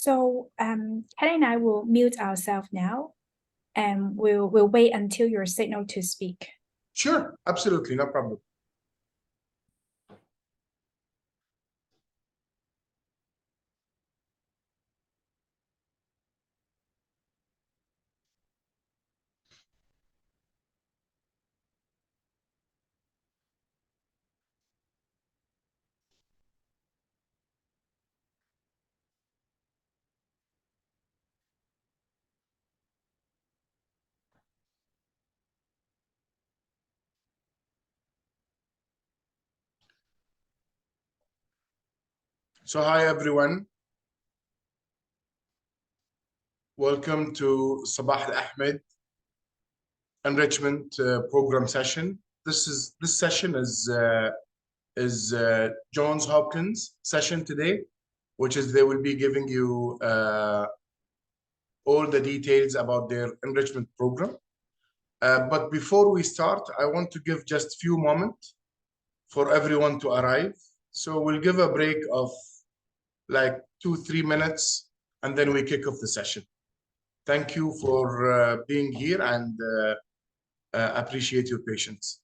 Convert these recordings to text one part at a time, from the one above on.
So Kelly and I will mute ourselves now, and we'll wait until your signal to speak. Sure, absolutely, no problem. So hi everyone. Welcome to Sabah Al Ahmad Enrichment program session. This session is Johns Hopkins session today, which is they will be giving you all the details about their enrichment program. But before we start, I want to give just a few moments for everyone to arrive. So we'll give a break of like 2-3 minutes, and then we kick off the session. Thank you for being here, and appreciate your patience.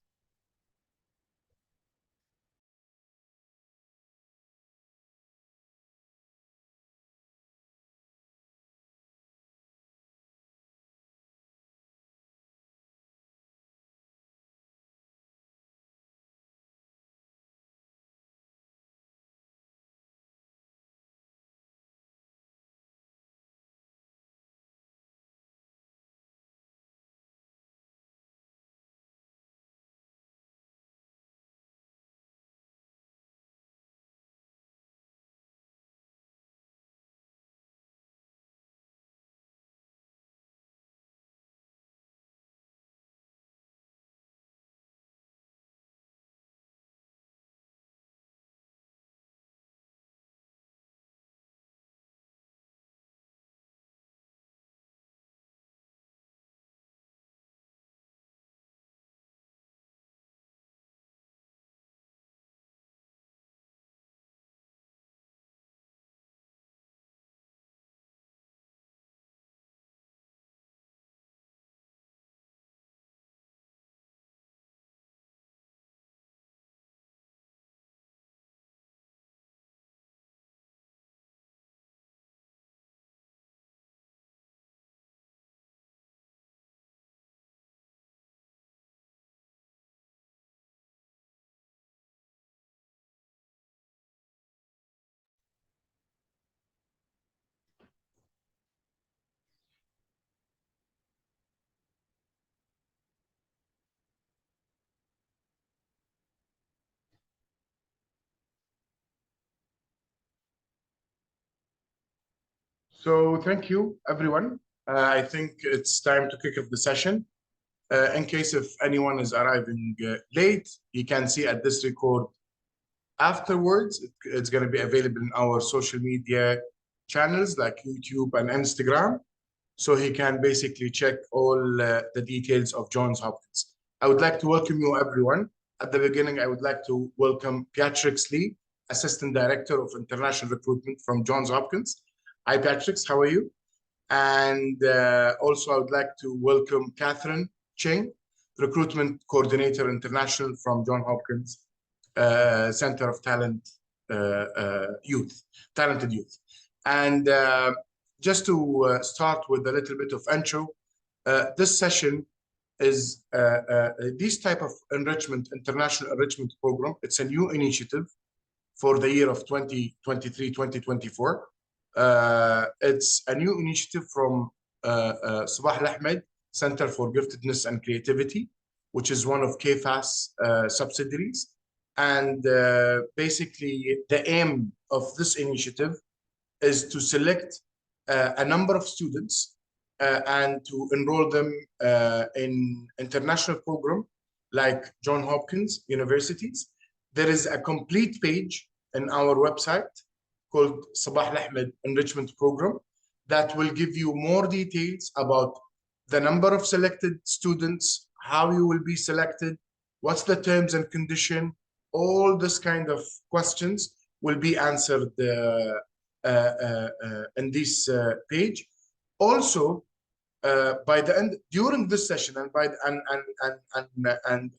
So thank you, everyone. I think it's time to kick off the session. In case if anyone is arriving late, you can see at this record afterwards. It's going to be available in our social media channels like YouTube and Instagram. So he can basically check all the details of Johns Hopkins. I would like to welcome you, everyone. At the beginning, I would like to welcome Patrick Lee, Assistant Director of International Recruitment from Johns Hopkins. Hi, Patrick, how are you? And also, I would like to welcome Catherine Cheng, Recruitment Coordinator International from Johns Hopkins Center of Talented Youth. And just to start with a little bit of intro, this session is this type of enrichment, international enrichment program. It's a new initiative for the year of 2023-2024. It's a new initiative from Sabah Al Ahmad Center for Giftedness and Creativity, which is one of KFAS subsidiaries. And basically, the aim of this initiative is to select a number of students and to enroll them in international program like Johns Hopkins universities. There is a complete page in our website called Sabah Al Ahmad Enrichment Program that will give you more details about the number of selected students, how you will be selected, what's the terms and condition. All this kind of questions will be answered in this page. Also, by the end, during this session, and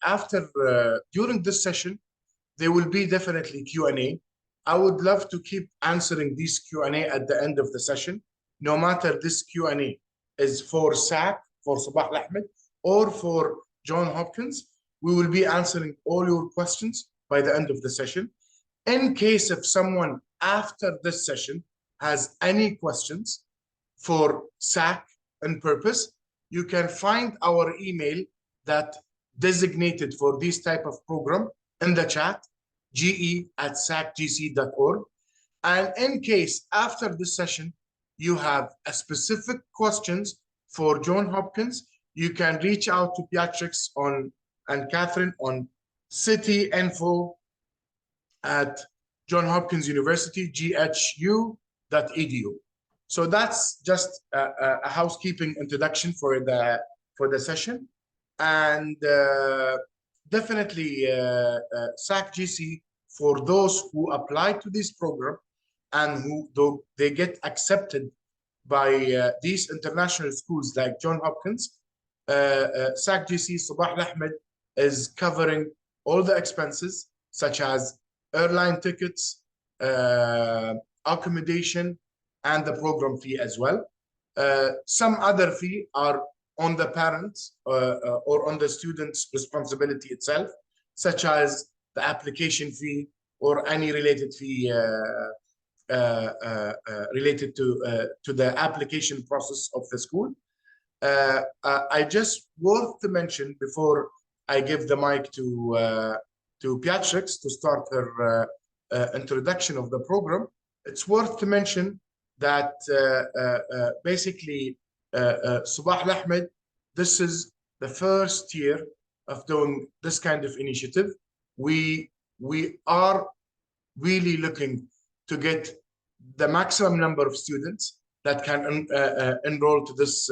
after during this session, there will be definitely Q&A. I would love to keep answering these Q&A at the end of the session, no matter this Q&A is for SAC, for Sabah Al Ahmad, or for Johns Hopkins. We will be answering all your questions by the end of the session. In case if someone after this session has any questions for SAC and purpose, you can find our email that designated for this type of program in the chat, ge@sacgc.org. And in case after this session, you have a specific questions for Johns Hopkins, you can reach out to Beatrix and Catherine on cityinfo@johnshopkinsuniversity.ghu.edu. So that's just a housekeeping introduction for the session, and definitely SAC-GC, for those who apply to this program and who they get accepted by these international schools like Johns Hopkins, SAC-GC Sabah Al Ahmad is covering all the expenses such as airline tickets, accommodation, and the program fee as well. Some other fee are on the parents or on the student's responsibility itself, such as the application fee or any related fee related to the application process of the school. I just worth to mention before I give the mic to Beatrix to start her introduction of the program. It's worth to mention that basically Sabah Al Ahmad, this is the first year of doing this kind of initiative. We are really looking to get the maximum number of students that can enroll to this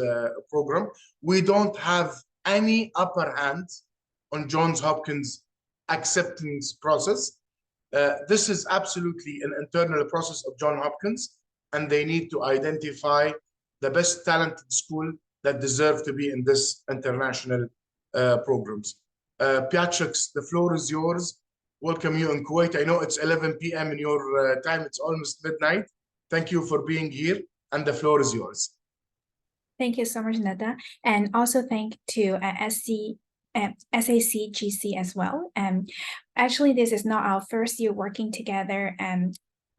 program. We don't have any upper hand on Johns Hopkins acceptance process. This is absolutely an internal process of Johns Hopkins, and they need to identify the best talented school that deserve to be in this international programs. Beatrix, the floor is yours. Welcome you in Kuwait. I know it's 11 p.m. in your time. It's almost midnight. Thank you for being here, and the floor is yours. Thank you so much, Nada. And also thank to SAC-GC as well. Actually, this is not our first year working together.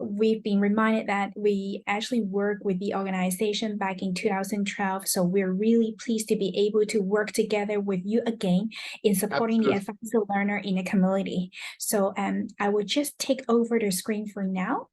We've been reminded that we actually worked with the organization back in 2012. So we're really pleased to be able to work together with you again in supporting the advanced learner in the community. So I will just take over the screen for now.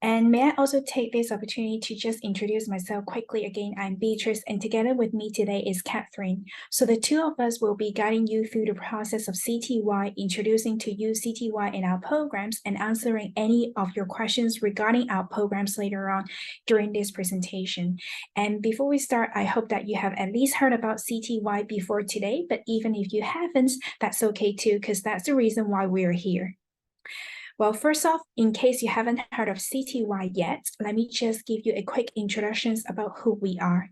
And may I also take this opportunity to just introduce myself quickly again. I'm Beatrice, and together with me today is Catherine. So the two of us will be guiding you through the process of CTY, introducing to you CTY and our programs, and answering any of your questions regarding our programs later on during this presentation. And before we start, I hope that you have at least heard about CTY before today, but even if you haven't, that's okay too, because that's the reason why we're here. Well, first off, in case you haven't heard of CTY yet, let me just give you a quick introduction about who we are.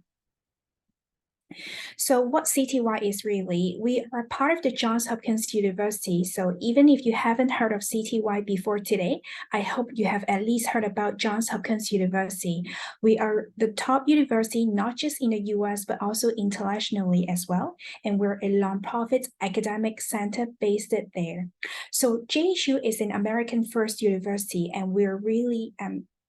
So what CTY is really, we are part of the Johns Hopkins University. So even if you haven't heard of CTY before today, I hope you have at least heard about Johns Hopkins University. We are the top university, not just in the US, but also internationally as well. And we're a nonprofit academic center based there. So JHU is an American first university, and we're really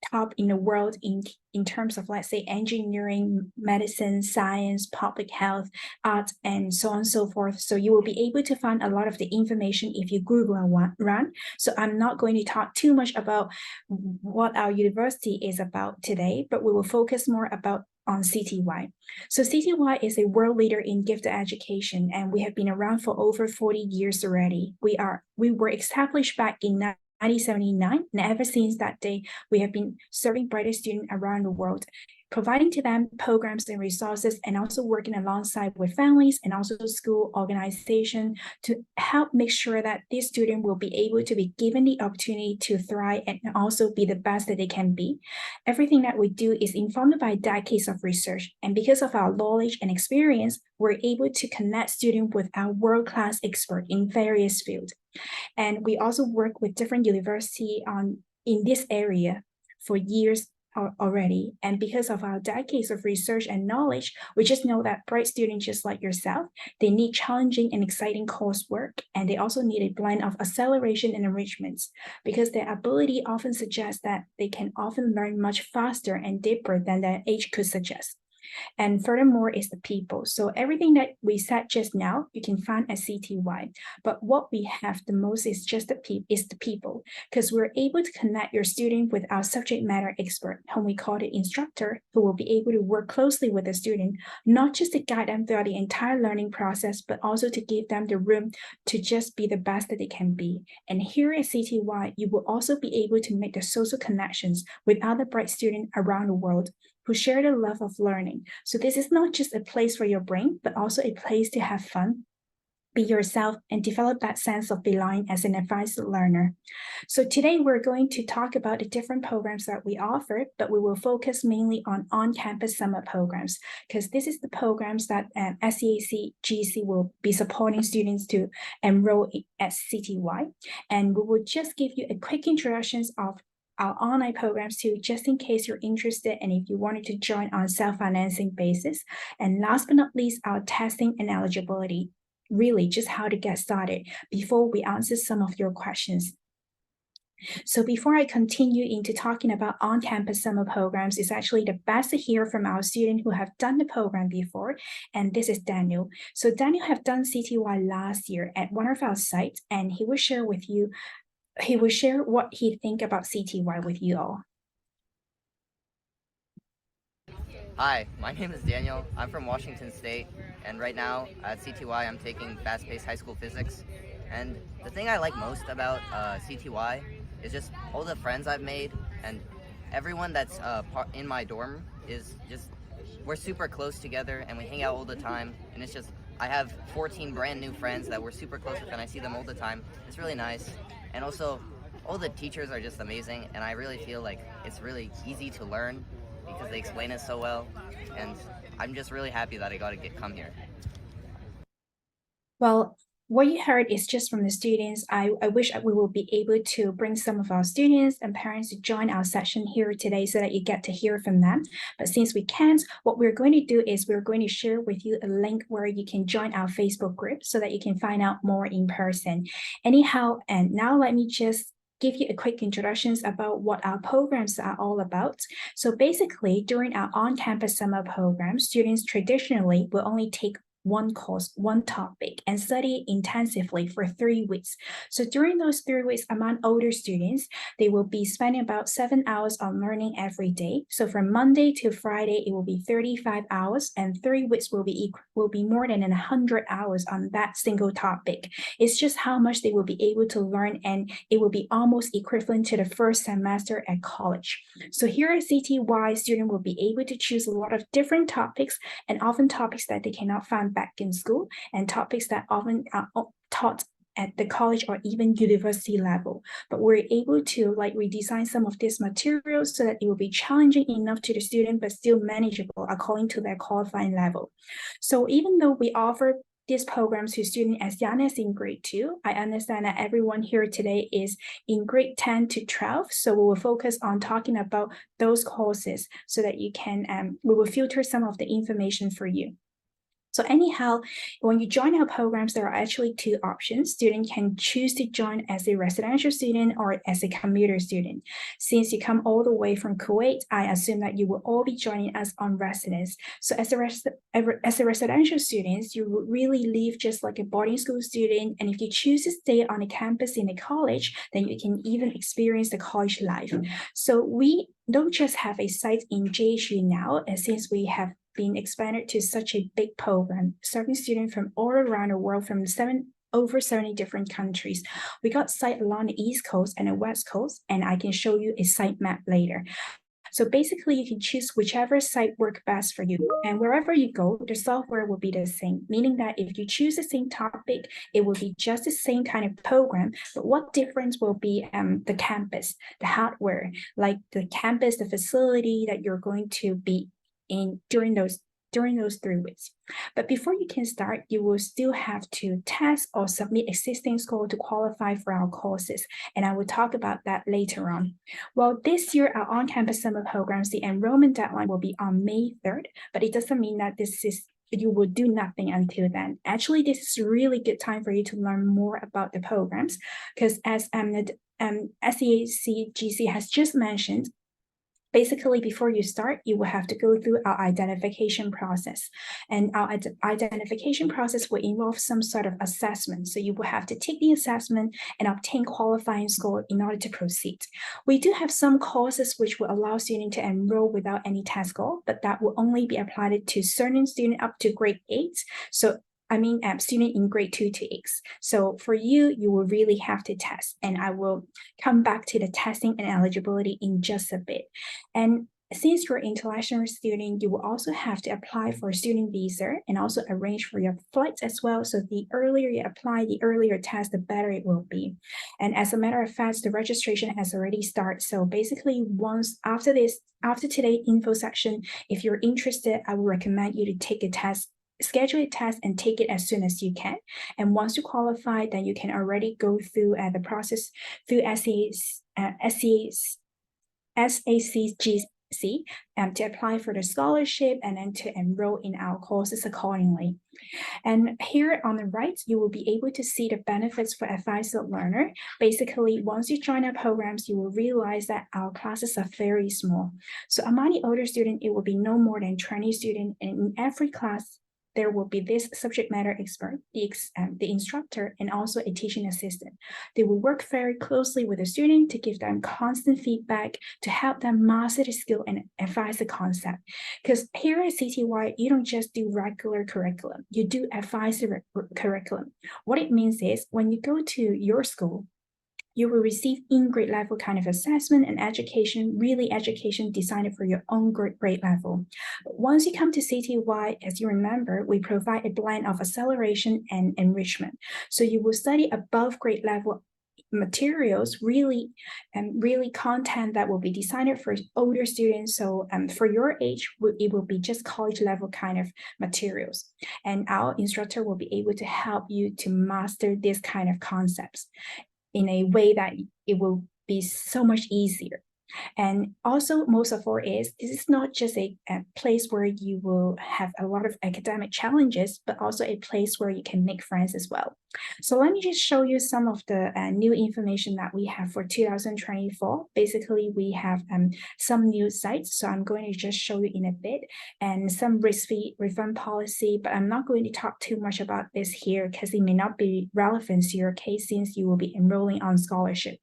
top in the world in terms of, let's say, engineering, medicine, science, public health, art, and so on and so forth. So you will be able to find a lot of the information if you Google and run. So I'm not going to talk too much about what our university is about today, but we will focus more on CTY. So CTY is a world leader in gifted education, and we have been around for over 40 years already. We were established back in 1979, and ever since that day, we have been serving brighter students around the world. providing to them programs and resources, and also working alongside with families and also school organization to help make sure that this student will be able to be given the opportunity to thrive and also be the best that they can be. Everything that we do is informed by decades of research, and because of our knowledge and experience, we're able to connect students with our world-class experts in various fields. And we also work with different universities in this area for years already. And because of our decades of research and knowledge, we just know that bright students just like yourself, they need challenging and exciting coursework, and they also need a blend of acceleration and enrichments, because their ability often suggests that they can often learn much faster and deeper than their age could suggest. And furthermore is the people. So everything that we said just now, you can find at CTY. But what we have the most is just the people, because we're able to connect your student with our subject matter expert, whom we call the instructor, who will be able to work closely with the student, not just to guide them throughout the entire learning process, but also to give them the room to just be the best that they can be. And here at CTY, you will also be able to make the social connections with other bright students around the world who share the love of learning. So this is not just a place for your brain, but also a place to have fun, be yourself, and develop that sense of belonging as an advanced learner. So today we're going to talk about the different programs that we offer, but we will focus mainly on-campus summer programs, because this is the programs that SCAC GC will be supporting students to enroll at CTY. And we will just give you a quick introduction of our online programs too, just in case you're interested and if you wanted to join on self-financing basis. And last but not least, our testing and eligibility, really just how to get started before we answer some of your questions. So before I continue into talking about on-campus summer programs, it's actually the best to hear from our student who have done the program before, and this is Daniel. So Daniel have done CTY last year at one of our sites, and he will share what he think about CTY with you all. Hi, my name is Daniel. I'm from Washington State, and right now at CTY I'm taking fast-paced high school physics. And the thing I like most about CTY is just all the friends I've made, and everyone that's in my dorm is just, we're super close together and we hang out all the time, and it's just, I have 14 brand new friends that we're super close with and I see them all the time. It's really nice. And also, all the teachers are just amazing, and I really feel like it's really easy to learn because they explain it so well, and I'm just really happy that I got to come here. Well, what you heard is just from the students. I wish we will be able to bring some of our students and parents to join our session here today so that you get to hear from them. But since we can't, what we're going to do is we're going to share with you a link where you can join our Facebook group so that you can find out more in person. Anyhow, and now let me just give you a quick introduction about what our programs are all about. So basically, during our on-campus summer program, students traditionally will only take one course, one topic, and study intensively for 3 weeks. So during those 3 weeks, among older students, they will be spending about 7 hours on learning every day. So from Monday to Friday, it will be 35 hours, and 3 weeks will be more than 100 hours on that single topic. It's just how much they will be able to learn, and it will be almost equivalent to the first semester at college. So here at CTY, students will be able to choose a lot of different topics, and often topics that they cannot find back in school, and topics that often are taught at the college or even university level. But we're able to redesign some of these materials so that it will be challenging enough to the student, but still manageable according to their qualifying level. So even though we offer these programs to students as young as in grade 2, I understand that everyone here today is in grade 10 to 12. So we will focus on talking about those courses so that you can, we will filter some of the information for you. So anyhow, when you join our programs, there are actually 2 options. Students can choose to join as a residential student or as a commuter student. Since you come all the way from Kuwait, I assume that you will all be joining us on residence. So as a residential student, you will really live just like a boarding school student. And if you choose to stay on a campus in a college, then you can even experience the college life. So we don't just have a site in JHU now, and since we have been expanded to such a big program, serving students from all around the world from over 70 different countries. We got sites along the East Coast and the West Coast, and I can show you a site map later. So basically, you can choose whichever site works best for you. And wherever you go, the software will be the same, meaning that if you choose the same topic, it will be just the same kind of program. But what difference will be the campus, the hardware, like the campus, the facility that you're going to be in during those 3 weeks. But before you can start, you will still have to test or submit existing score to qualify for our courses. And I will talk about that later on. Well, this year, our on-campus summer programs, the enrollment deadline will be on May 3rd, but it doesn't mean that you will do nothing until then. Actually, this is a really good time for you to learn more about the programs, because as SEACGC has just mentioned, basically, before you start, you will have to go through our identification process. And our identification process will involve some sort of assessment. So you will have to take the assessment and obtain qualifying score in order to proceed. We do have some courses which will allow students to enroll without any test score, but that will only be applied to certain students up to grade 8. So student in grade 2 to 8. So for you, you will really have to test, and I will come back to the testing and eligibility in just a bit. And since you're an international student, you will also have to apply for a student visa and also arrange for your flights as well. So the earlier you apply, the earlier test, the better it will be. And as a matter of fact, the registration has already started. So basically, after today's info section, if you're interested, I would recommend you to take a test. Schedule a test and take it as soon as you can. And once you qualify, then you can already go through the process through SACGC to apply for the scholarship and then to enroll in our courses accordingly. And here on the right, you will be able to see the benefits for advanced learner. Basically, once you join our programs, you will realize that our classes are very small. So among the older students, it will be no more than 20 students, and in every class, there will be this subject matter expert, the instructor, and also a teaching assistant. They will work very closely with the student to give them constant feedback to help them master the skill and advise the concept. Because here at CTY, you don't just do regular curriculum, you do advise the curriculum. What it means is when you go to your school, you will receive in-grade level kind of assessment and education designed for your own grade level. But once you come to CTY, as you remember, we provide a blend of acceleration and enrichment. So you will study above grade level materials, really content that will be designed for older students. So for your age, it will be just college level kind of materials. And our instructor will be able to help you to master this kind of concepts in a way that it will be so much easier. And also, most of all, this is not just a place where you will have a lot of academic challenges, but also a place where you can make friends as well. So let me just show you some of the new information that we have for 2024. Basically, we have some new sites. So I'm going to just show you in a bit, and some risk fee refund policy, but I'm not going to talk too much about this here because it may not be relevant to your case since you will be enrolling on scholarship.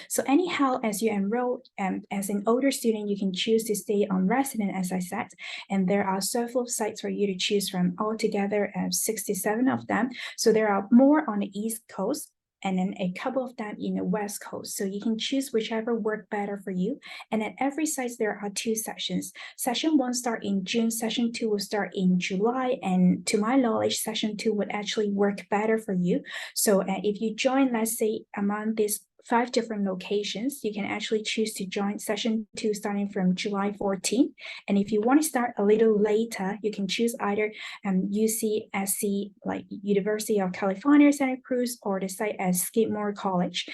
So anyhow, as you enroll as an older student, you can choose to stay on resident, as I said, and there are several sites for you to choose from, altogether 67 of them. So there are more on the East Coast and then a couple of them in the West Coast. So you can choose whichever work better for you. And at every site, there are 2 sessions. Session 1 start in June, session 2 will start in July. And to my knowledge, session 2 would actually work better for you. So if you join, let's say, among these 5 different locations, you can actually choose to join session 2 starting from July 14th. And if you want to start a little later, you can choose either UCSC, like University of California, Santa Cruz, or the site at Skidmore College.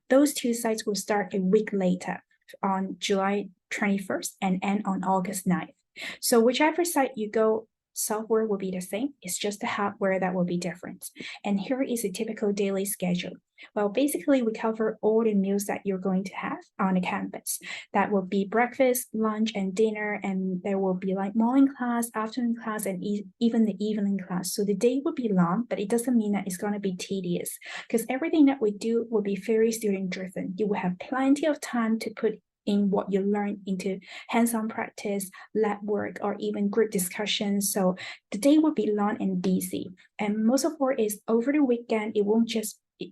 Those 2 sites will start a week later on July 21st and end on August 9th. So whichever site you go, software will be the same. It's just the hardware that will be different. And here is a typical daily schedule. Well, basically, we cover all the meals that you're going to have on the campus. That will be breakfast, lunch, and dinner, and there will be like morning class, afternoon class, and even the evening class. So the day will be long, but it doesn't mean that it's going to be tedious because everything that we do will be very student-driven. You will have plenty of time to put in what you learn into hands-on practice, lab work, or even group discussions. So the day will be long and busy. And most of all is over the weekend,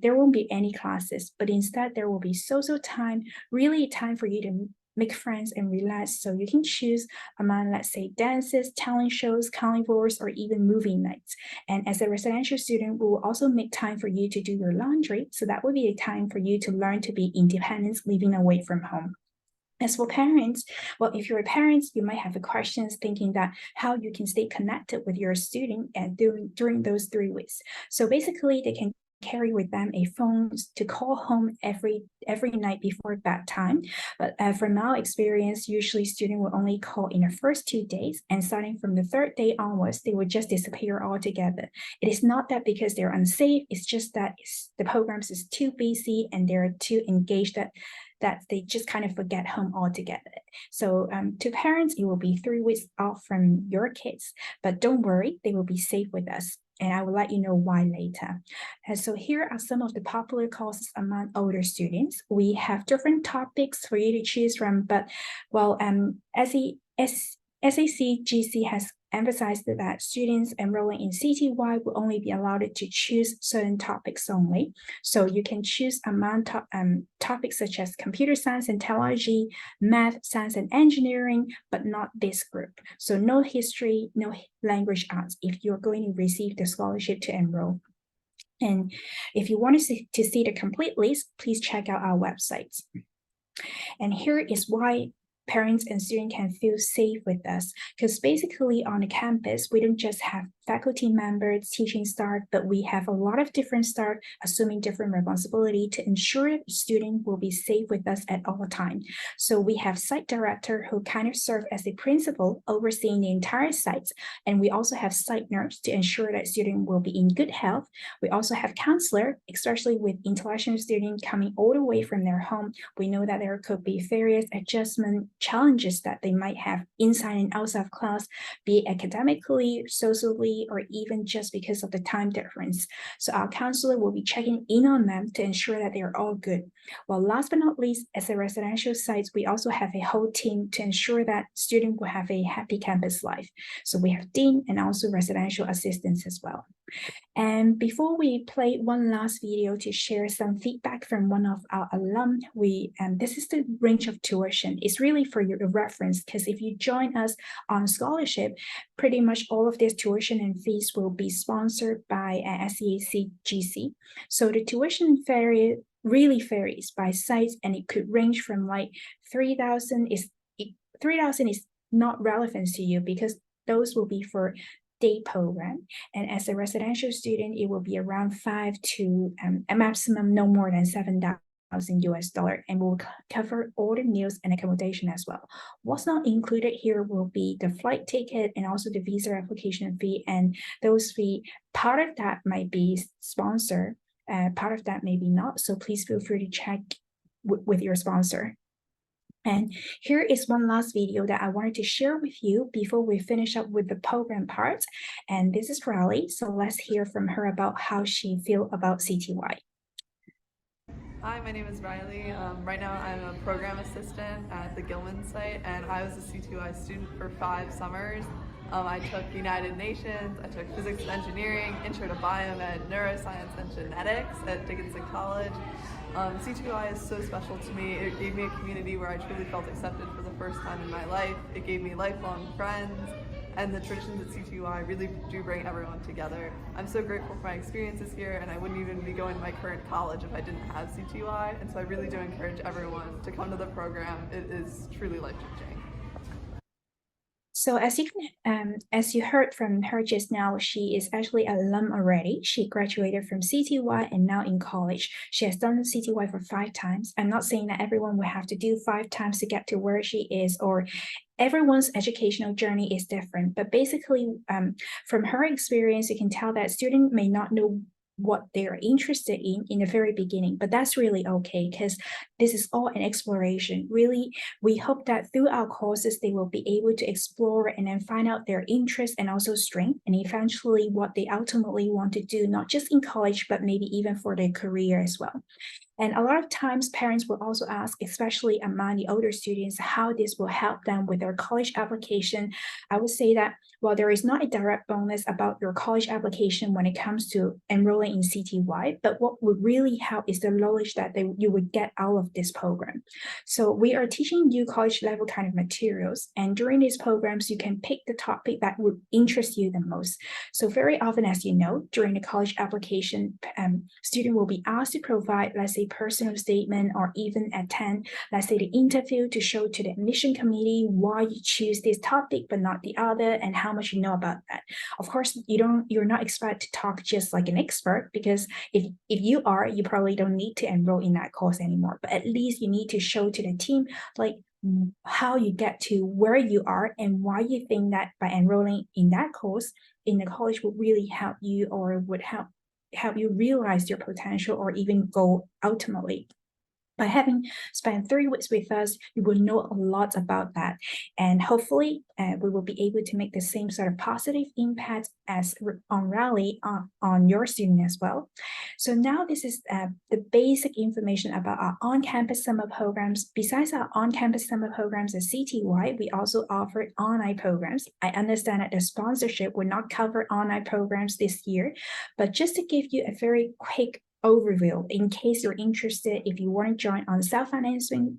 there won't be any classes, but instead there will be social time, really time for you to make friends and relax. So you can choose among, let's say, dances, talent shows, carnivals, or even movie nights. And as a residential student, we will also make time for you to do your laundry. So that will be a time for you to learn to be independent, living away from home. As for parents, well, if you're a parent, you might have questions thinking that how you can stay connected with your student and during those 3 weeks. So basically, they can carry with them a phone to call home every night before bedtime. But from our experience, usually students will only call in the first 2 days, and starting from the 3rd day onwards, they will just disappear altogether. It is not that because they're unsafe, it's just that the programs is too busy and they're too engaged that they just kind of forget home altogether. So to parents, it will be 3 weeks off from your kids, but don't worry, they will be safe with us. And I will let you know why later. And so here are some of the popular courses among older students. We have different topics for you to choose from, but well, SACGC has emphasized that students enrolling in CTY will only be allowed to choose certain topics only. So you can choose among topics such as computer science and technology, math, science and engineering, but not this group. So no history, no language arts if you're going to receive the scholarship to enroll. And if you want to see the complete list, please check out our websites. And here is why parents and students can feel safe with us, because basically on the campus, we don't just have faculty members, teaching staff, but we have a lot of different staff assuming different responsibility to ensure that the student will be safe with us at all times. So we have site director who kind of serve as a principal overseeing the entire site. And we also have site nurse to ensure that student will be in good health. We also have counselor, especially with international students coming all the way from their home. We know that there could be various adjustment challenges that they might have inside and outside of class, be it academically, socially, or even just because of the time difference. So our counselor will be checking in on them to ensure that they're all good. Well, last but not least, as a residential site, we also have a whole team to ensure that students will have a happy campus life. So we have dean and also residential assistants as well. And before we play one last video to share some feedback from one of our alum, this is the range of tuition. It's really for your reference, because if you join us on scholarship, pretty much all of this tuition and fees will be sponsored by SACGC. So the tuition really varies by sites, and it could range from like 3,000 is not relevant to you because those will be for day program, and as a residential student it will be around 5 to a maximum no more than $7,000 US, and will cover all the meals and accommodation as well. What's not included here will be the flight ticket and also the visa application fee, and those fee, part of that might be sponsored, part of that maybe not, so please feel free to check with your sponsor. And here is one last video that I wanted to share with you before we finish up with the program part. And this is Riley. So let's hear from her about how she feels about CTY. Hi, my name is Riley. Right now I'm a program assistant at the Gilman site, and I was a CTY student for 5 summers. I took United Nations, I took Physics and Engineering, Intro to Biomed, Neuroscience and Genetics at Dickinson College. CTY is so special to me. It gave me a community where I truly felt accepted for the first time in my life. It gave me lifelong friends, and the traditions at CTY really do bring everyone together. I'm so grateful for my experiences here, and I wouldn't even be going to my current college if I didn't have CTY, and so I really do encourage everyone to come to the program. It is truly life-changing. So as you heard from her just now, she is actually an alum already. She graduated from CTY and now in college. She has done CTY for 5 times. I'm not saying that everyone will have to do 5 times to get to where she is, or everyone's educational journey is different. But basically, from her experience, you can tell that students may not know what they're interested in the very beginning, but that's really okay, because this is all an exploration. Really, we hope that through our courses they will be able to explore and then find out their interests and also strength, and eventually what they ultimately want to do, not just in college but maybe even for their career as well. And a lot of times parents will also ask, especially among the older students, how this will help them with their college application. I would say that while there is not a direct bonus about your college application when it comes to enrolling in CTY, but what would really help is the knowledge that you would get out of this program. So we are teaching you college level kind of materials, and during these programs, you can pick the topic that would interest you the most. So very often, as you know, during the college application, student will be asked to provide, let's say, personal statement or even attend, let's say, the interview to show to the admission committee why you choose this topic but not the other and how much you know about that. Of course, you're not expected to talk just like an expert, because if you are, you probably don't need to enroll in that course anymore. But at least you need to show to the team like how you get to where you are and why you think that by enrolling in that course in the college would really help you or would help you realize your potential or even goal ultimately. By having spent 3 weeks with us, you will know a lot about that. And hopefully we will be able to make the same sort of positive impact as on Rally on your student as well. So now this is the basic information about our on-campus summer programs. Besides our on-campus summer programs at CTY, we also offer online programs. I understand that the sponsorship will not cover online programs this year, but just to give you a very quick overview in case you're interested, if you want to join on self-financing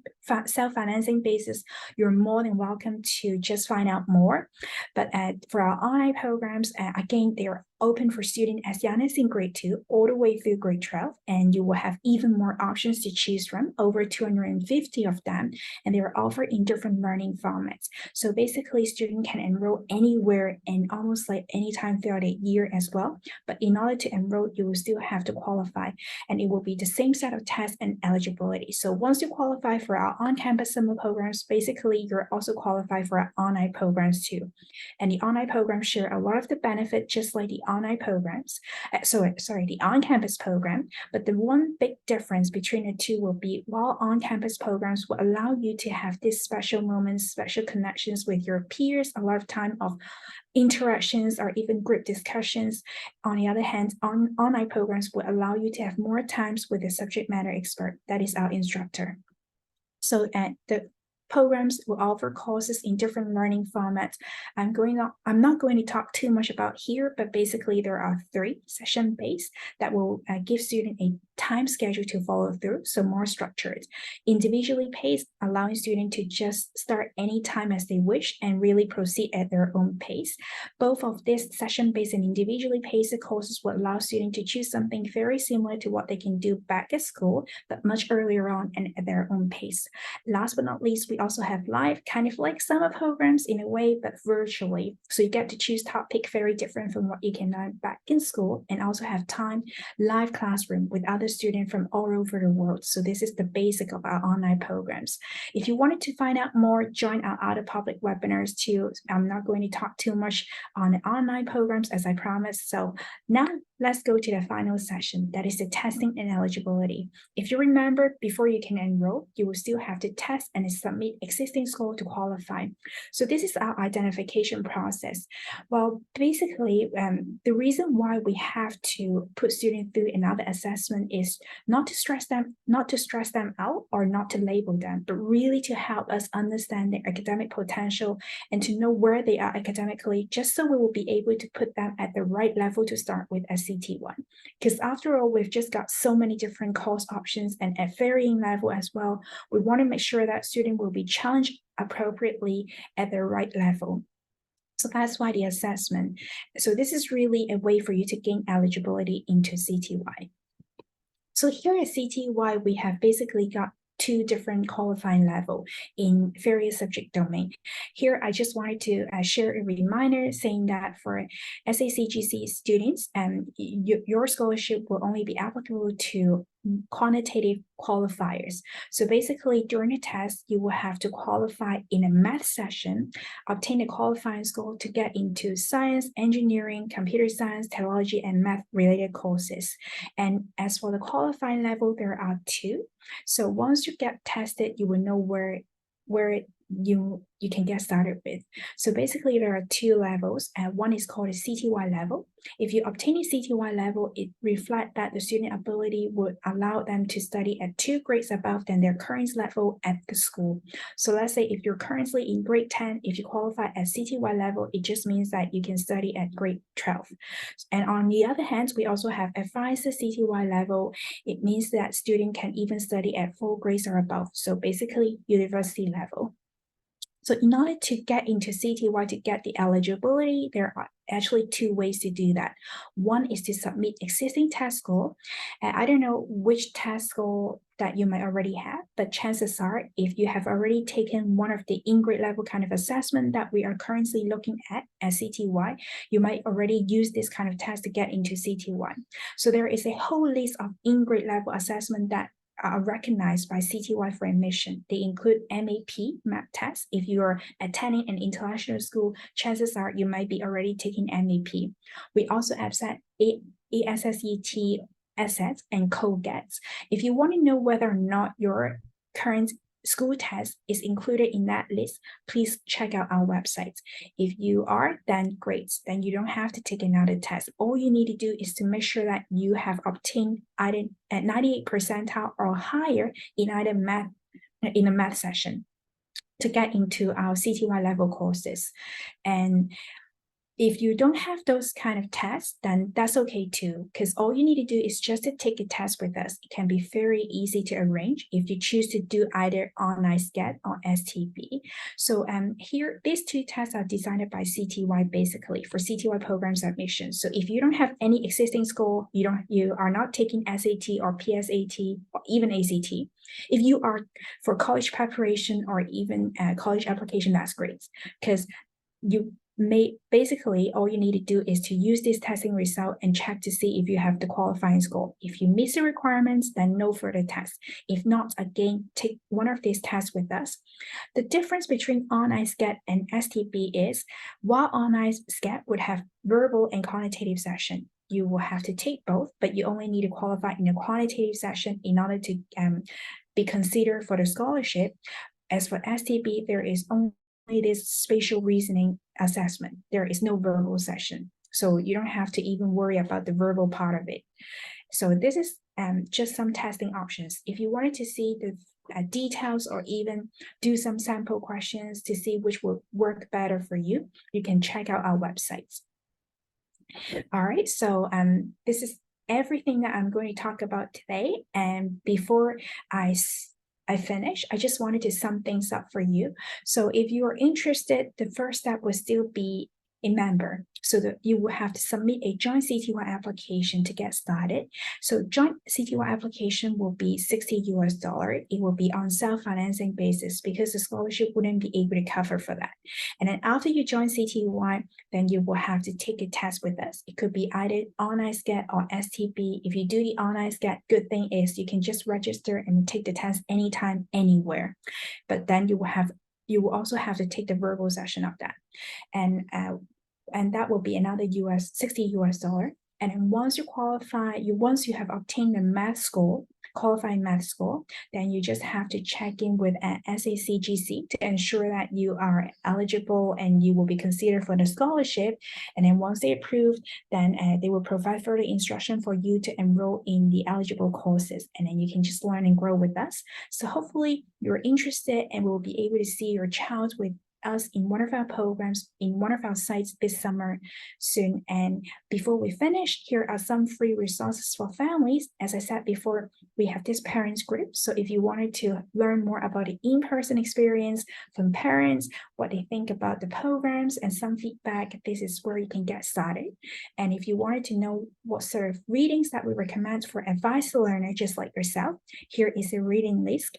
basis, you're more than welcome to just find out more. But for our online programs, again, they are open for students as young as in grade 2 all the way through grade 12, and you will have even more options to choose from, over 250 of them, and they are offered in different learning formats. So basically, students can enroll anywhere and almost like anytime throughout the year as well. But in order to enroll, you will still have to qualify, and it will be the same set of tests and eligibility. So once you qualify for our on-campus summer programs, basically you're also qualified for our online programs too. And the online programs share a lot of the benefit just like the online programs, the on-campus program, but the one big difference between the two will be, while on-campus programs will allow you to have these special moments, special connections with your peers, a lot of time of interactions or even group discussions. On the other hand, online programs will allow you to have more times with a subject matter expert, that is our instructor. So the programs will offer courses in different learning formats. I'm not going to talk too much about here, but basically there are 3 session-based that will give students a time schedule to follow through, so more structured. Individually paced, allowing students to just start any time as they wish and really proceed at their own pace. Both of these session-based and individually paced courses will allow students to choose something very similar to what they can do back at school, but much earlier on and at their own pace. Last but not least, we also have live, kind of like summer programs in a way, but virtually. So you get to choose topic very different from what you can learn back in school, and also have time live classroom with other students from all over the world. So this is the basic of our online programs. If you wanted to find out more, join our other public webinars too. I'm not going to talk too much on the online programs as I promised. So now let's go to the final session, that is the testing and eligibility. If you remember, before you can enroll, you will still have to test and submit existing score to qualify. So this is our identification process. Well, basically, the reason why we have to put students through another assessment is not to stress them out or not to label them, but really to help us understand their academic potential and to know where they are academically, just so we will be able to put them at the right level to start with at CT1. Because after all, we've just got so many different course options and at varying level as well. We want to make sure that students will be challenged appropriately at the right level. So that's why the assessment. So this is really a way for you to gain eligibility into CTY. So here at CTY, we have basically got 2 different qualifying levels in various subject domains. Here, I just wanted to share a reminder saying that for SACGC students, your scholarship will only be applicable to quantitative qualifiers. So basically, during the test, you will have to qualify in a math session, obtain a qualifying score to get into science, engineering, computer science, technology, and math-related courses. And as for the qualifying level, there are 2. So once you get tested, you will know where you can get started with. So basically there are two levels, and one is called a CTY level. If you obtain a CTY level, it reflects that the student ability would allow them to study at 2 grades above than their current level at the school. So let's say if you're currently in grade 10, if you qualify at CTY level, it just means that you can study at grade 12. And on the other hand, we also have advanced CTY level. It means that student can even study at 4 grades or above. So basically university level. So in order to get into CTY, to get the eligibility, there are actually 2 ways to do that. One is to submit existing test score. I don't know which test score that you might already have, but chances are if you have already taken one of the in-grade level kind of assessment that we are currently looking at CTY, you might already use this kind of test to get into CTY. So there is a whole list of in-grade level assessment that are recognized by CTY for admission. They include MAP test. If you are attending an international school, chances are you might be already taking MAP. We also accept ASSET, assets, and COGATs. If you want to know whether or not your current school test is included in that list, please check out our website. If you are, then great. Then you don't have to take another test. All you need to do is to make sure that you have obtained either at 98 percentile or higher in either math, in a math session to get into our CTY level courses. And if you don't have those kind of tests, then that's okay too, because all you need to do is just to take a test with us. It can be very easy to arrange if you choose to do either online SCAT or STB. So here, these 2 tests are designed by CTY basically for CTY program submission. So if you don't have any existing score, you are not taking SAT or PSAT or even ACT. If you are for college preparation or even college application, that's great, because you basically all you need to do is to use this testing result and check to see if you have the qualifying score. If you miss the requirements, then no further tests. If not, again, take one of these tests with us. The difference between online SCAT and STB is, while online SCAT would have verbal and quantitative session, you will have to take both, but you only need to qualify in a quantitative session in order to be considered for the scholarship. As for STB, there is only this spatial reasoning assessment. There is no verbal session. So you don't have to even worry about the verbal part of it. So this is just some testing options. If you wanted to see the details or even do some sample questions to see which will work better for you, you can check out our websites. All right, so this is everything that I'm going to talk about today. And before I finish, I just wanted to sum things up for you. So if you are interested, the first step will still be a member, so that you will have to submit a joint CTY application to get started. So joint CTY application will be $60 US. It will be on self-financing basis because the scholarship wouldn't be able to cover for that. And then after you join CTY, then you will have to take a test with us. It could be either online SCAT or STB. If you do the online SCAT, good thing is you can just register and take the test anytime, anywhere. But then you will also have to take the verbal session of that. And that will be another $60 US. And then once you qualify, once you have obtained the qualifying math score, then you just have to check in with an SACGC to ensure that you are eligible and you will be considered for the scholarship. And then once they approve, then they will provide further instruction for you to enroll in the eligible courses. And then you can just learn and grow with us. So hopefully you're interested and will be able to see your child with us in one of our programs, in one of our sites this summer soon. And before we finish, here are some free resources for families. As I said before, we have this parents group. So if you wanted to learn more about the in-person experience from parents, what they think about the programs and some feedback, this is where you can get started. And if you wanted to know what sort of readings that we recommend for advanced learners just like yourself, here is a reading list.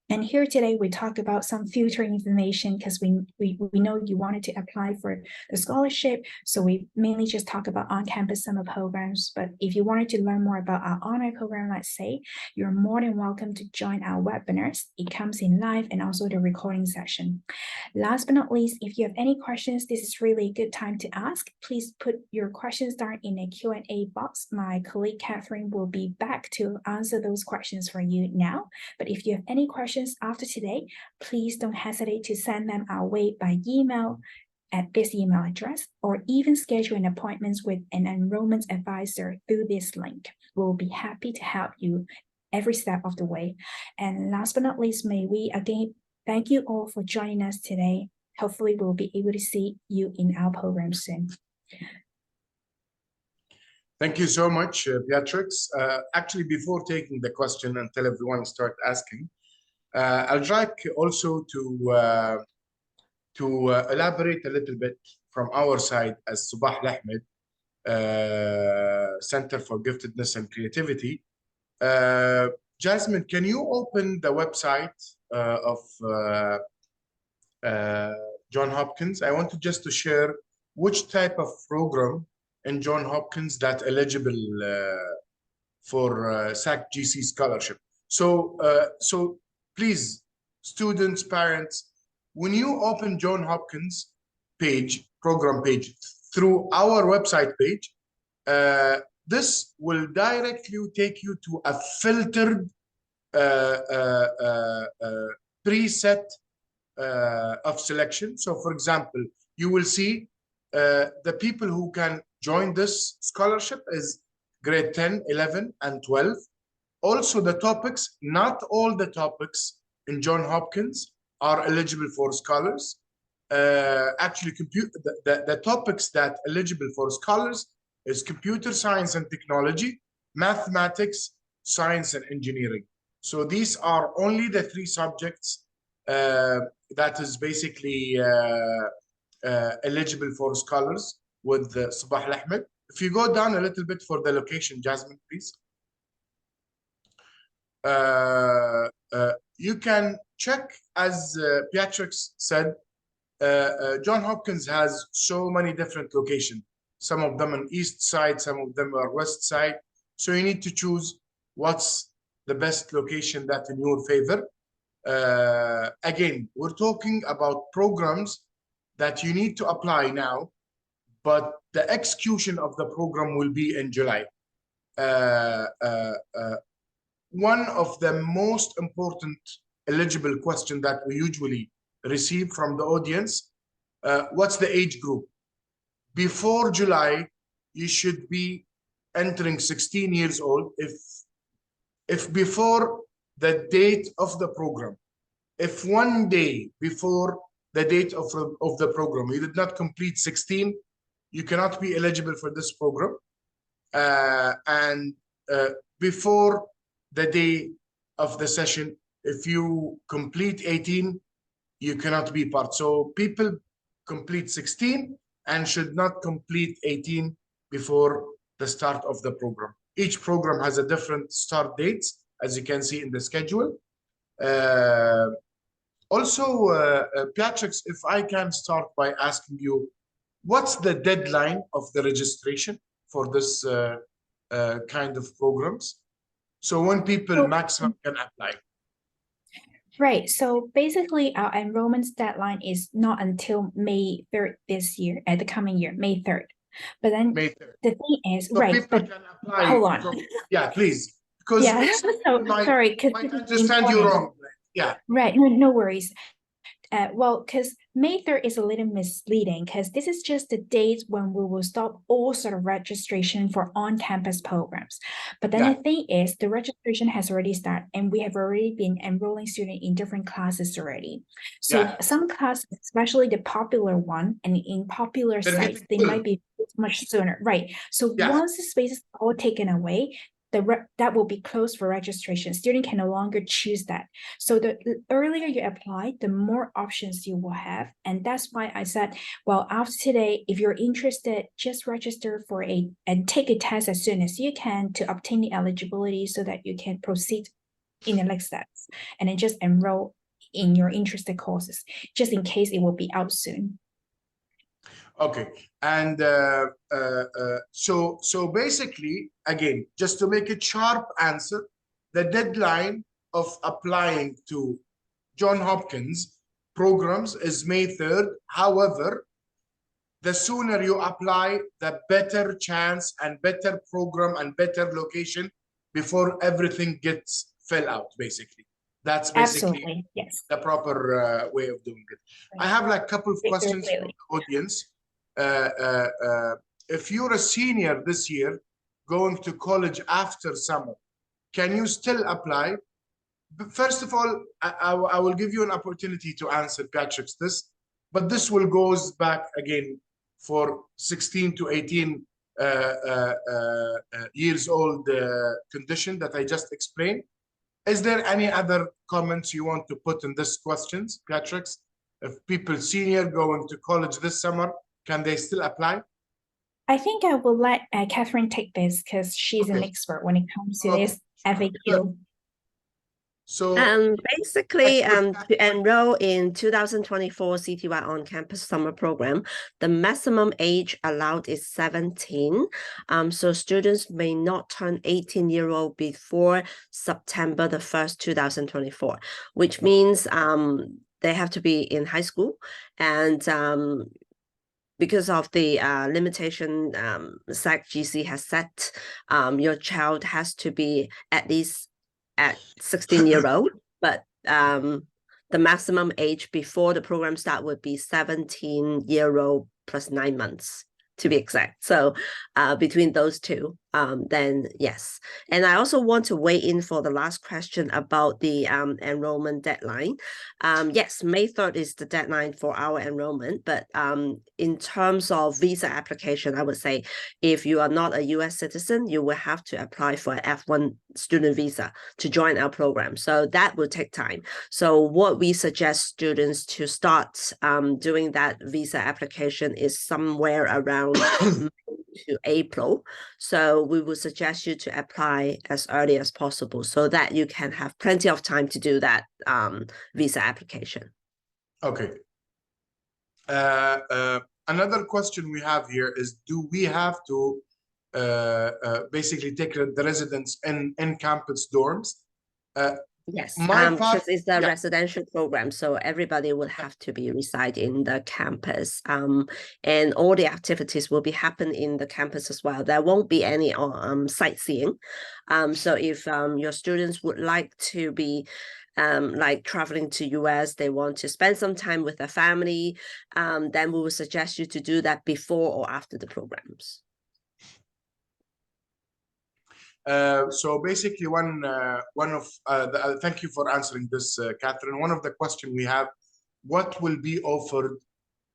And here today, we talk about some future information because we know you wanted to apply for the scholarship. So we mainly just talk about on-campus summer programs. But if you wanted to learn more about our online program, let's say, you're more than welcome to join our webinars. It comes in live and also the recording session. Last but not least, if you have any questions, this is really a good time to ask. Please put your questions down in a Q&A box. My colleague Catherine will be back to answer those questions for you now. But if you have any questions questions after today, please don't hesitate to send them our way by email at this email address, or even schedule an appointment with an enrollment advisor through this link. We'll be happy to help you every step of the way. And last but not least, may we again thank you all for joining us today. Hopefully we'll be able to see you in our program soon. Thank you so much, Beatrix. Actually, before taking the question until everyone start asking, I'd like also to elaborate a little bit from our side as Sabah Al Ahmad Center for Giftedness and Creativity. Jasmine, can you open the website of Johns Hopkins? I wanted just to share which type of program in Johns Hopkins that eligible for SAC GC scholarship. So please, students, parents, when you open Johns Hopkins page, program page, through our website page, this will directly take you to a filtered preset of selection. So for example, you will see the people who can join this scholarship is grade 10, 11, and 12. Also the topics, not all the topics in Johns Hopkins are eligible for scholars. Actually, the topics that eligible for scholars is computer science and technology, mathematics, science, and engineering. So these are only the 3 subjects that is basically eligible for scholars with Sabah Al Ahmad. If you go down a little bit for the location, Jasmine, please. You can check, as Beatrix said, Johns Hopkins has so many different locations. Some of them on east side, some of them are west side. So you need to choose what's the best location that in your favor. Again, we're talking about programs that you need to apply now, but the execution of the program will be in July. One of the most important eligible question that we usually receive from the audience, what's the age group? Before July, you should be entering 16 years old. If before the date of the program, if one day before the date of the program, you did not complete 16, you cannot be eligible for this program. And before the day of the session, if you complete 18, you cannot be part. So people complete 16 and should not complete 18 before the start of the program. Each program has a different start dates, as you can see in the schedule. Also, Beatrix, if I can start by asking you, what's the deadline of the registration for this kind of programs? So when people maximum can apply. Right. So basically, our enrollment deadline is not until May 3rd this year, at the coming year, May 3rd. But then May 3rd. the thing is, So right, people but can apply. hold on. So, yeah, please. Because Yeah, so sorry, because I understand you wrong. Yeah. Right, no worries. Well, because May 3rd is a little misleading, because this is just the date when we will stop all sort of registration for on-campus programs. But then the thing is, the registration has already started, and we have already been enrolling students in different classes already. So some classes, especially the popular one, and in popular sites, they might be much sooner. Right. So once the space is all taken away, that will be closed for registration. Student can no longer choose that. So the earlier you apply, the more options you will have. And that's why I said, well, after today, if you're interested, just register for and take a test as soon as you can to obtain the eligibility so that you can proceed in the next steps. And then just enroll in your interested courses, just in case it will be out soon. Okay, and so basically, again, just to make it sharp answer, the deadline of applying to Johns Hopkins programs is May 3rd. However, the sooner you apply, the better chance and better program and better location before everything gets filled out, basically. That's basically Absolutely, yes. the proper way of doing it. I have like a couple of questions from the audience. If you're a senior this year going to college after summer, can you still apply? First of all, I will give you an opportunity to answer Patrick's this, but this will goes back again for 16 to 18 years old condition that I just explained. Is there any other comments you want to put in this questions, Patrick's? If people senior going to college this summer, can they still apply? I think I will let Catherine take this because she's an expert when it comes to this FAQ. So basically, to enroll in 2024 CTY on-campus summer program, the maximum age allowed is 17. So students may not turn 18-year-old before September the 1st, 2024, which means they have to be in high school, and because of the limitation SAC-GC has set, your child has to be at least at 16-year-old, but the maximum age before the program start would be 17-year-old plus 9 months, to be exact. So between those two, then yes. And I also want to weigh in for the last question about the enrollment deadline. Yes, May 3rd is the deadline for our enrollment, but in terms of visa application, I would say if you are not a US citizen, you will have to apply for an F1 student visa to join our program. So that will take time. So what we suggest students to start doing that visa application is somewhere around to April. So we would suggest you to apply as early as possible so that you can have plenty of time to do that visa application. Okay. Another question we have here is, do we have to basically take the residents in campus dorms? Yes, because it's a residential program, so everybody will have to be reside in the campus, and all the activities will be happen in the campus as well. There won't be any sightseeing. So if your students would like to be like traveling to US, they want to spend some time with their family, then we will suggest you to do that before or after the programs. So basically, thank you for answering this, Catherine. One of the questions we have, what will be offered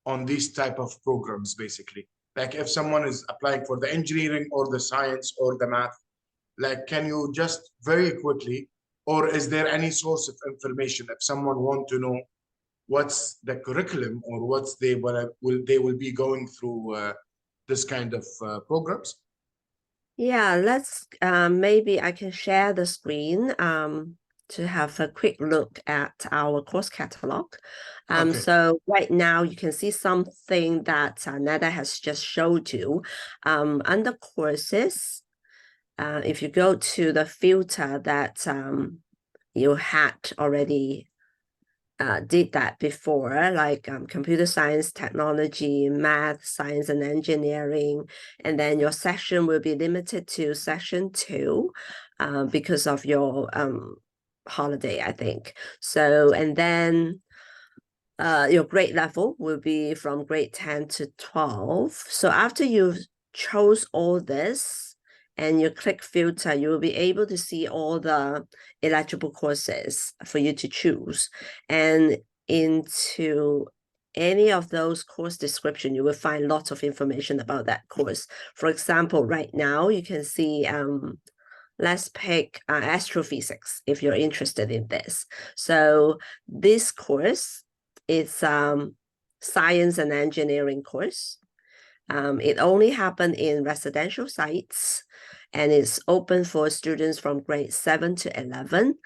on these type of programs, basically? Like if someone is applying for the engineering or the science or the math, like can you just very quickly, or is there any source of information if someone want to know what's the curriculum or what's they will be going through this kind of programs? Yeah, let's maybe I can share the screen to have a quick look at our course catalog. So right now you can see something that Neda has just showed you. Under courses, if you go to the filter that you had already did that before, like computer science, technology, math, science and engineering, and then your section will be limited to section 2 because of your holiday, I think. So, and then your grade level will be from grade 10 to 12. So after you've chose all this, and you click filter, you will be able to see all the eligible courses for you to choose. And into any of those course description, you will find lots of information about that course. For example, right now you can see, let's pick astrophysics if you're interested in this. So this course is science and engineering course. It only happened in residential sites, and it's open for students from grade 7 to 11.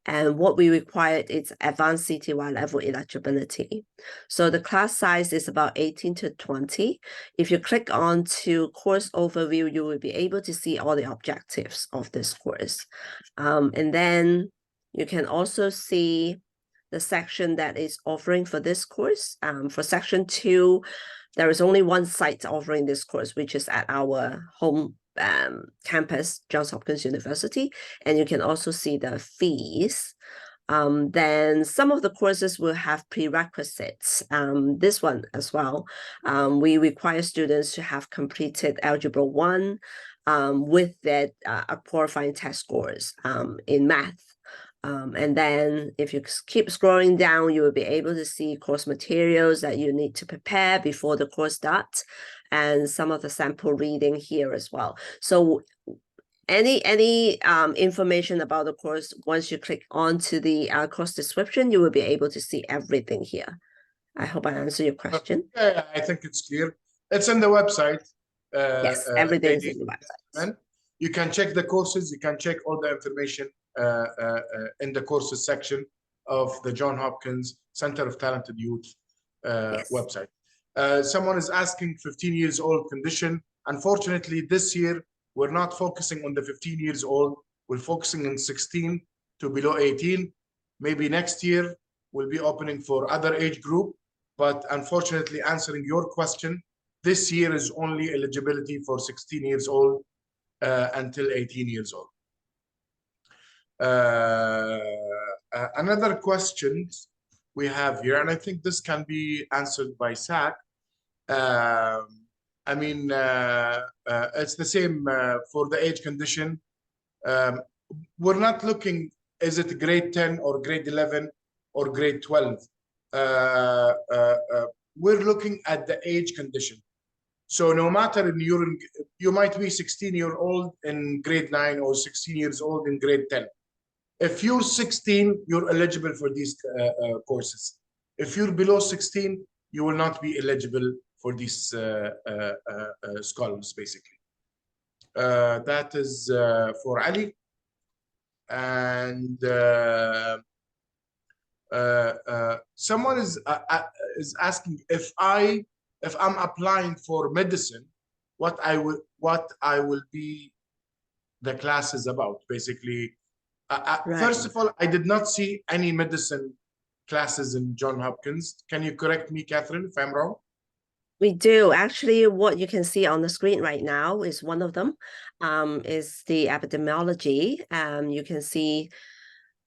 And what we required is advanced CTY level eligibility. So the class size is about 18 to 20. If you click on to course overview, you will be able to see all the objectives of this course. And then you can also see the section that is offering for this course. For section 2, there is only one site offering this course, which is at our home campus, Johns Hopkins University. And you can also see the fees. Then some of the courses will have prerequisites. This one as well. We require students to have completed Algebra 1 with their qualifying test scores in math. And then if you keep scrolling down, you will be able to see course materials that you need to prepare before the course starts, and some of the sample reading here as well. So any information about the course, once you click onto the course description, you will be able to see everything here. I hope I answered your question. Yeah, I think it's clear. It's in the website. Yes, everything is in the website. You can check the courses. You can check all the information in the courses section of the Johns Hopkins Center of Talented Youth website. Someone is asking 15 years old condition. Unfortunately, this year, we're not focusing on the 15 years old. We're focusing on 16 to below 18. Maybe next year, we'll be opening for other age group. But unfortunately, answering your question, this year is only eligibility for 16 years old until 18 years old. Another question we have here, and I think this can be answered by SAC. I mean, it's the same for the age condition. We're not looking, is it grade 10 or grade 11 or grade 12? We're looking at the age condition. So no matter you might be 16-year-old in grade 9 or 16 years old in grade 10. If you're 16, you're eligible for these courses. If you're below 16, you will not be eligible for these scholars, basically. That is for Ali. And someone is asking if I'm applying for medicine, what I will be the classes about, basically. Right. First of all, I did not see any medicine classes in Johns Hopkins. Can you correct me, Catherine, if I'm wrong? We do. Actually, what you can see on the screen right now is one of them, is the epidemiology. You can see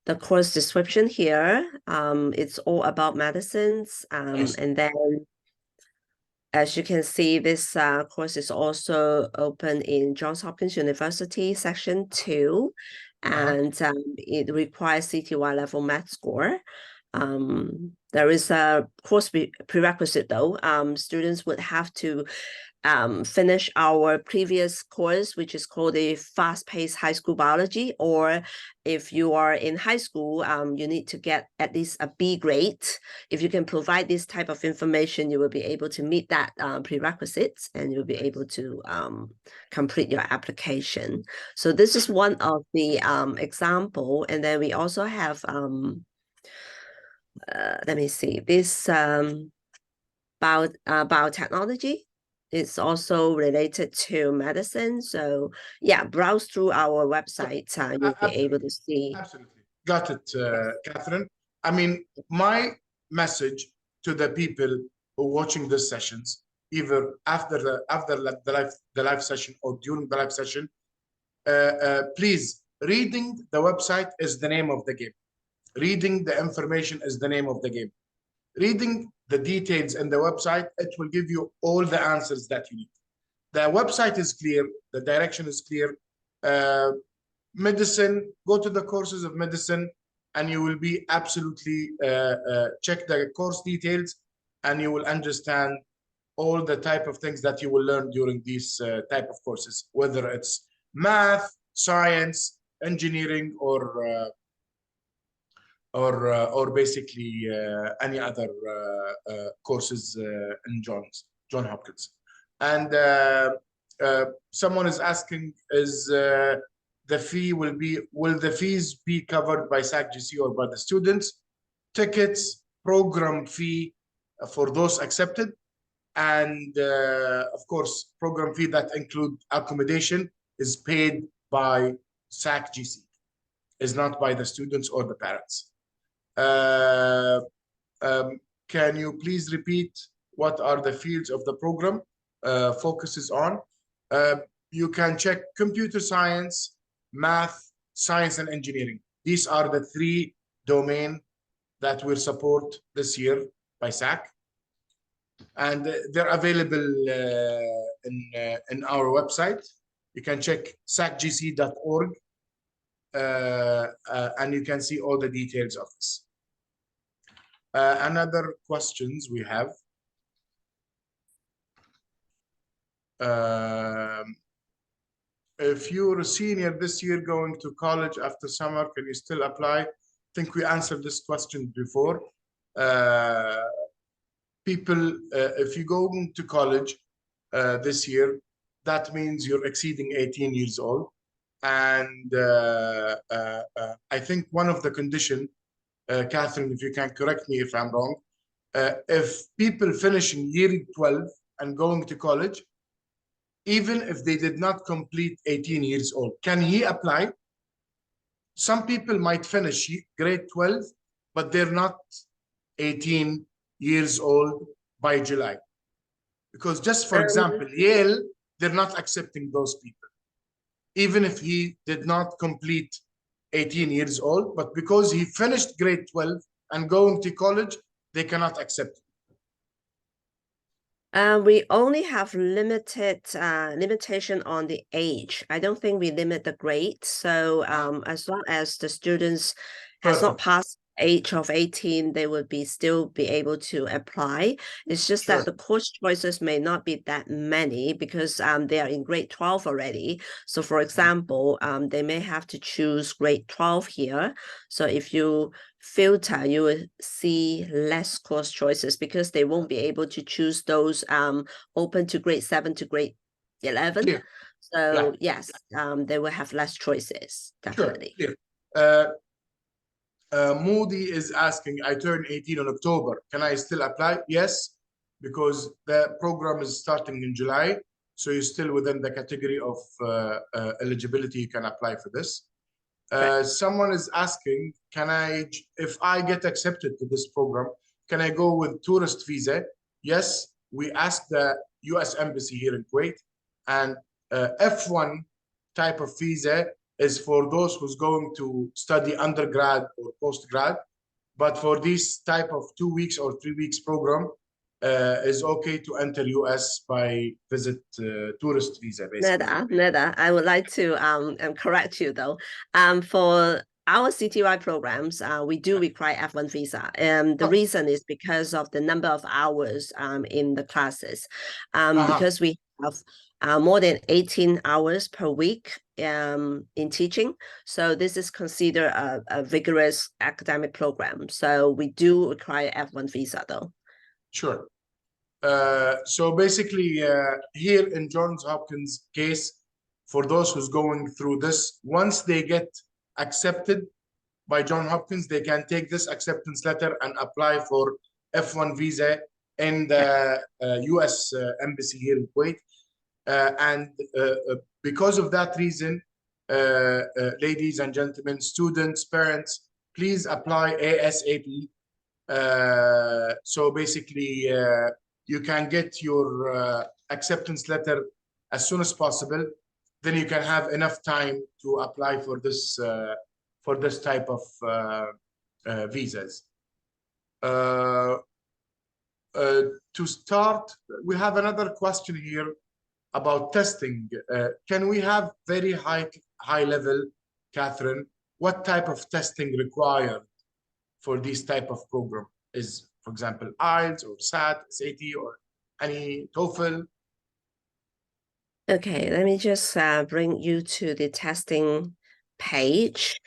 the course description here. It's all about medicines. Nice. And then, as you can see, this course is also open in Johns Hopkins University, Section 2. And it requires CTY level math score. There is a course prerequisite though. Students would have to finish our previous course, which is called a fast-paced high school biology, or if you are in high school, you need to get at least a B grade. If you can provide this type of information, you will be able to meet that prerequisites, and you'll be able to complete your application. So this is one of the example, and then we also have let me see, this biotechnology. It's also related to medicine. So yeah, browse through our website. You'll be able to see. Absolutely. Got it, Catherine. I mean, my message to the people who are watching these sessions, either after the live session or during the live session, please, reading the website is the name of the game. Reading the information is the name of the game. Reading the details in the website, it will give you all the answers that you need. The website is clear. The direction is clear. Medicine, go to the courses of medicine, and you will be absolutely check the course details, and you will understand all the type of things that you will learn during these type of courses, whether it's math, science, engineering, or basically any other courses in Johns Hopkins. And someone is asking, is will the fees be covered by SAC-GC or by the students? Tickets, program fee for those accepted, and of course, program fee that include accommodation is paid by SAC-GC, is not by the students or the parents. Can you please repeat what are the fields of the program focuses on? You can check computer science, math, science, and engineering. These are the three domain that will support this year by SAC. And they're available in our website. You can check sacgc.org and you can see all the details of this. Another questions we have. If you're a senior this year going to college after summer, can you still apply? I think we answered this question before. People, if you go to college this year, that means you're exceeding 18 years old. And I think one of the conditions, Catherine, if you can correct me if I'm wrong, if people finish in year 12 and going to college, even if they did not complete 18 years old, can he apply? Some people might finish grade 12, but they're not 18 years old by July. Because just for example, Yale, they're not accepting those people. Even if he did not complete 18 years old, but because he finished grade 12 and going to college, they cannot accept him. We only have limited limitation on the age. I don't think we limit the grade. So as long as the students has not passed age of 18, they would still be able to apply. It's just that the course choices may not be that many because they are in grade 12 already. So for example, they may have to choose grade 12 here. So if you filter, you will see less course choices because they won't be able to choose those open to grade 7 to grade 11. Clear. So yes, they will have less choices, definitely. Sure. Moody is asking, I turned 18 in October. Can I still apply? Yes, because the program is starting in July. So you're still within the category of eligibility. You can apply for this. Someone is asking, if I get accepted to this program, can I go with tourist visa? Yes, we asked the US Embassy here in Kuwait, and F1 type of visa is for those who's going to study undergrad or postgrad. But for this type of 2 weeks or 3 weeks program, is okay to enter US by visit tourist visa, basically. Neda, I would like to correct you though. For our CTY programs, we do require F1 visa. The reason is because of the number of hours in the classes. Because we have more than 18 hours per week in teaching. So this is considered a vigorous academic program. So we do require F1 visa though. Sure. So basically here in Johns Hopkins case, for those who's going through this, once they get accepted by Johns Hopkins, they can take this acceptance letter and apply for F1 visa in the US Embassy here in Kuwait. And because of that reason, ladies and gentlemen, students, parents, please apply ASAP. So basically, you can get your acceptance letter as soon as possible. Then you can have enough time to apply for this type of visas. To start, we have another question here about testing. Can we have very high level, Catherine? What type of testing required for this type of program? Is, for example, IELTS or SAT, SAT, or any TOEFL? Okay, let me just bring you to the testing page.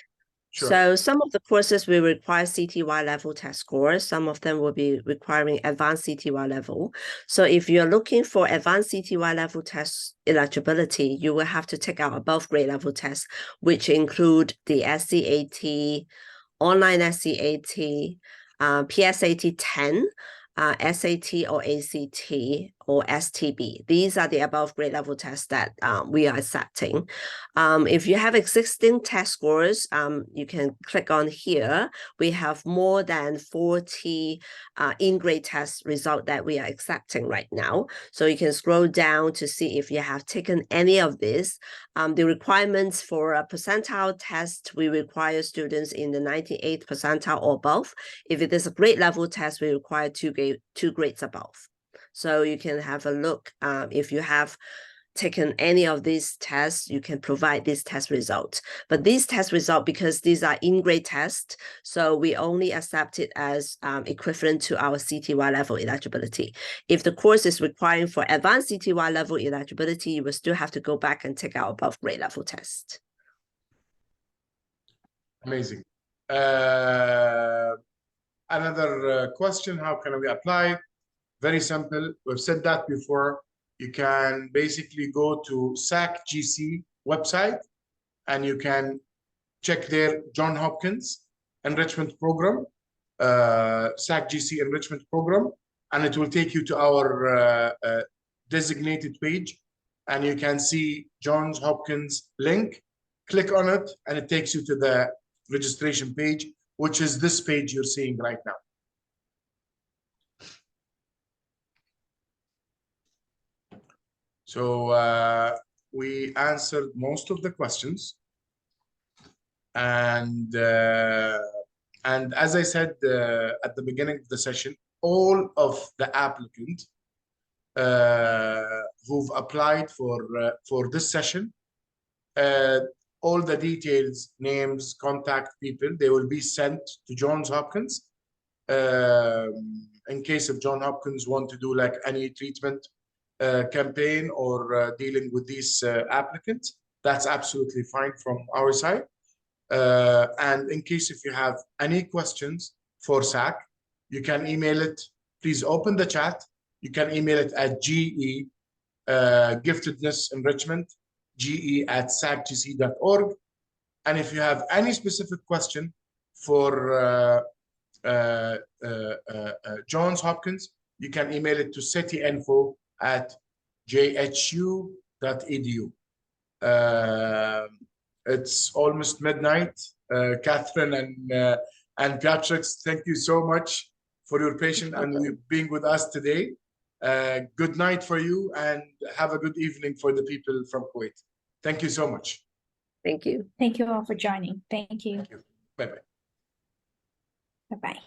Sure. So some of the courses will require CTY level test scores. Some of them will be requiring advanced CTY level. So if you're looking for advanced CTY level test eligibility, you will have to take out above grade level tests, which include the SCAT, online SCAT, PSAT 10, SAT or ACT, or STB. These are the above grade level tests that we are accepting. If you have existing test scores, you can click on here. We have more than 40 in-grade test result that we are accepting right now. So you can scroll down to see if you have taken any of this. The requirements for a percentile test, we require students in the 98th percentile or above. If it is a grade level test, we require two grades above. So you can have a look. If you have taken any of these tests, you can provide this test result. But these test results, because these are in-grade tests, so we only accept it as equivalent to our CTY level eligibility. If the course is requiring for advanced CTY level eligibility, you will still have to go back and take our above grade level test. Amazing. Another question, how can we apply? Very simple. We've said that before. You can basically go to SAC-GC website and you can check their Johns Hopkins enrichment program, SAC-GC enrichment program, and it will take you to our designated page, and you can see Johns Hopkins link. Click on it and it takes you to the registration page, which is this page you're seeing right now. So we answered most of the questions, and as I said at the beginning of the session, all of the applicants who've applied for this session, all the details, names, contact people, they will be sent to Johns Hopkins in case if Johns Hopkins want to do like any treatment campaign or dealing with these applicants. That's absolutely fine from our side. And in case if you have any questions for SAC, you can email it. Please open the chat. You can email it at GE, Giftedness Enrichment, ge@sacgc.org. And if you have any specific question for Johns Hopkins, you can email it to cityinfo@jhu.edu. It's almost midnight. Catherine and Patrick, thank you so much for your patience and being with us today. Good night for you, and have a good evening for the people from Kuwait. Thank you so much. Thank you. Thank you all for joining. Thank you. Thank you. Bye-bye. Bye-bye.